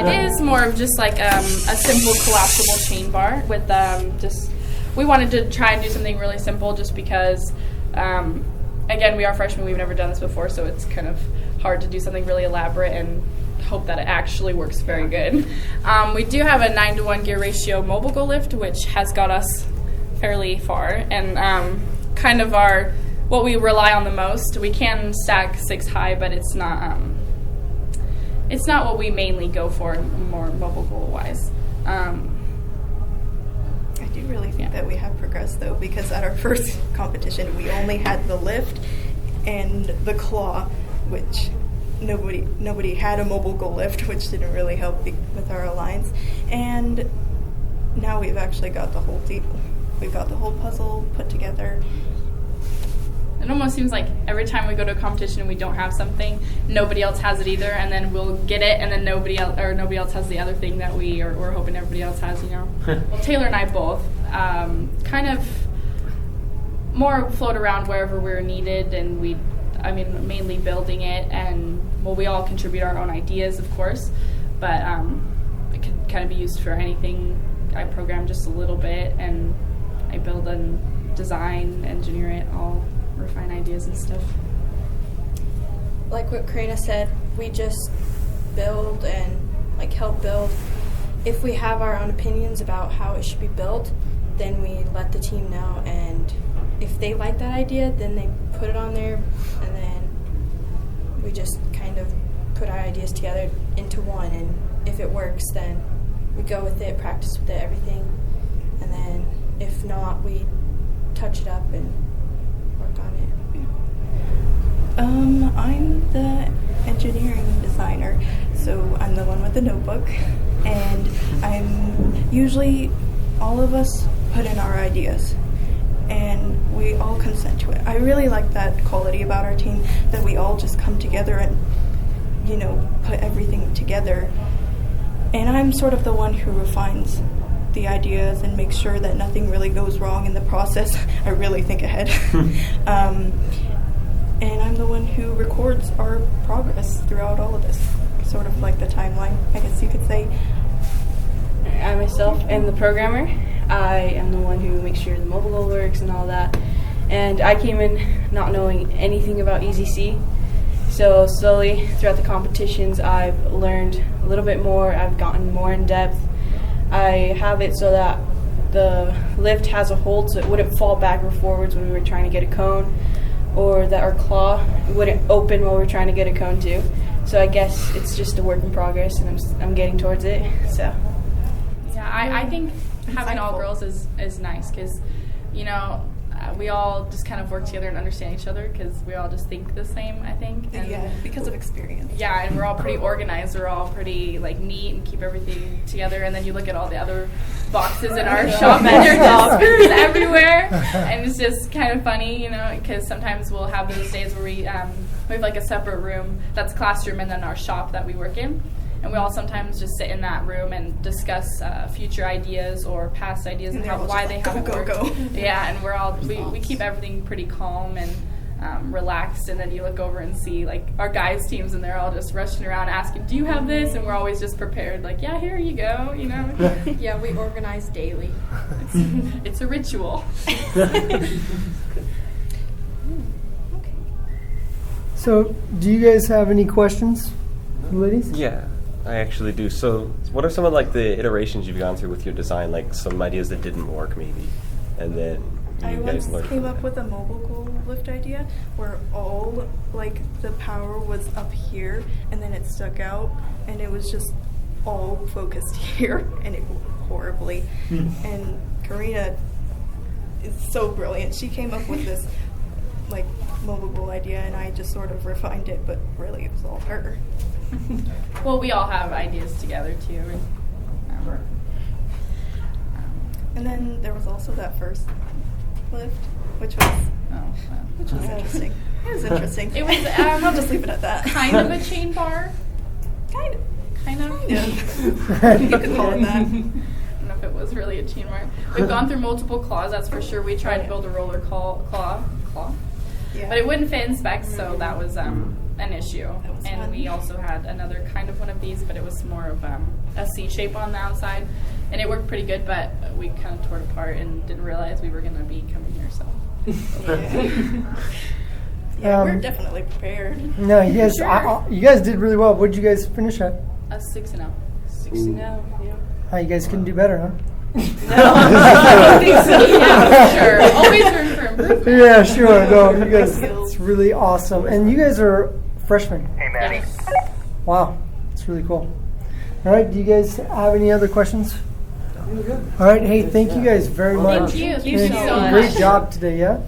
It is more of just like a simple collapsible chain bar with we wanted to try and do something really simple just because, again, we are freshmen, we've never done this before, so it's kind of hard to do something really elaborate and hope that it actually works very good. We do have a 9-to-1 gear ratio mobile goal lift, which has got us fairly far, and kind of what we rely on the most. We can stack 6 high, but it's not what we mainly go for more mobile goal wise. I do really think that we have progressed, though, because at our first competition, we only had the lift and the claw, which nobody had a mobile goal lift, which didn't really help with our alliance. And now we've actually got the whole deal. We've got the whole puzzle put together. It almost seems like every time we go to a competition and we don't have something, nobody else has it either, and then we'll get it, and then nobody else has the other thing that we're hoping everybody else has, Well, Taylor and I both kind of more float around wherever we're needed, and mainly building it, and we all contribute our own ideas, of course, but it can kind of be used for anything. I program just a little bit, and I build and design, engineer it all. Refine ideas and stuff. Like what Karina said, we just build and help build. If we have our own opinions about how it should be built, then we let the team know, and if they like that idea, then they put it on there, and then we just kind of put our ideas together into one, and if it works, then we go with it, practice with it, everything, and then if not, we touch it up and work on it. I'm the engineering designer, so I'm the one with the notebook, and usually all of us put in our ideas, and we all consent to it. I really like that quality about our team, that we all just come together and, put everything together. And I'm sort of the one who refines the ideas and makes sure that nothing really goes wrong in the process. I really think ahead. And I'm the one who records our progress throughout all of this, sort of like the timeline, I guess you could say. I myself am the programmer. I am the one who makes sure the mobile goal works and all that. And I came in not knowing anything about EZC. So slowly throughout the competitions, I've learned a little bit more. I've gotten more in depth. I have it so that the lift has a hold so it wouldn't fall back or forwards when we were trying to get a cone, or that our claw wouldn't open while we were trying to get a cone too. So I guess it's just a work in progress, and I'm getting towards it. So yeah, I think having all girls is nice, because we all just kind of work together and understand each other, because we all just think the same, I think. And because of experience. Yeah, and we're all pretty organized. We're all pretty neat and keep everything together. And then you look at all the other boxes in our shop, and they're just everywhere. And it's just kind of funny, because sometimes we'll have those days where we have a separate room that's classroom, and then our shop that we work in. And we all sometimes just sit in that room and discuss future ideas or past ideas and why they haven't worked. Yeah, and we keep everything pretty calm and relaxed. And then you look over and see our guys' teams, and they're all just rushing around asking, "Do you have this?" And we're always just prepared, yeah, here you go, Yeah, we organize daily. It's a ritual. So, do you guys have any questions, ladies? Yeah. I actually do. So what are some of the iterations you've gone through with your design, some ideas that didn't work maybe, and then I guys once learned came up with a mobile goal lift idea where all the power was up here, and then it stuck out, and it was just all focused here, and it worked horribly. And Karina is so brilliant. She came up with this mobile goal idea, and I just sort of refined it, but really it was all her. Well, we all have ideas together too. And then there was also that first lift, which was interesting. It was interesting. It was. I'll just leave it at that. Kind of a chain bar. Kind of. You could call it that. I don't know if it was really a chain bar. We've gone through multiple claws, that's for sure. We tried to build a roller claw. Yeah. But it wouldn't fit in specs, so that was an issue. was And fun. we also had another kind of one of these, but it was more of a C shape on the outside. And it worked pretty good, but we kind of tore it apart and didn't realize we were going to be coming here, so. Yeah, we're definitely prepared. No, you guys, you guys did really well. What did you guys finish at? A 6-0. 6-0. Yeah. You guys couldn't do better, huh? No, I don't think so. Yeah, for sure. Always room for improvement. Yeah, sure. No, you guys, it's really awesome. And you guys are freshmen. Yes. Wow, it's really cool. All right, do you guys have any other questions? All right, hey, thank you guys very much. Thank you. Thank you And so much. Great job today, yeah?